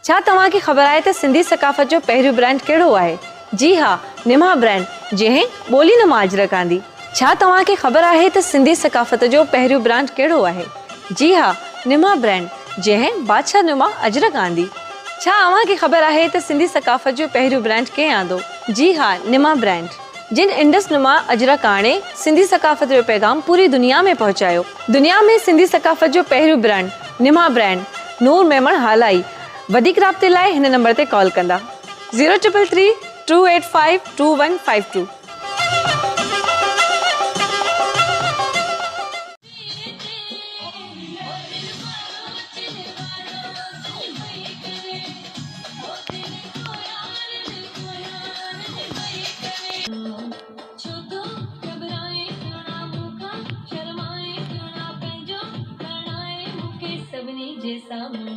छा तव्हां खे ख़बर आहे त सिंधी सकाफ़त जो पहिरियों ब्रांड कहिड़ो आहे? जी हा, निमा ब्रांड, जंहिं ॿोली नुमा अजरक आंदी। छा तव्हां खे ख़बर आहे त सिंधी सकाफ़त जो पहिरियों ब्रांड कहिड़ो आहे? जी हा, निमा ब्रांड, जंहिं बादशाह नुमा अजरक आंदी। छा अव्हां खे ख़बर आहे त सिंधी सकाफ़त जो पहिरियों ब्रांड कंहिं आंदो? जी हा, निमा ब्रांड, जिन इंडस नुमा अजरक आणे सिंधी सकाफ़त जो पैगाम पूरी दुनिया में पहुचायो। दुनिया में सिंधी सकाफ़त जो पहिरियों ब्रांड निमा ब्रांड नूर मेमण हालाई। वधीक राब्ते लाइ हिन नंबर ते कॉल कंदा 0333 285 2152। जे सामने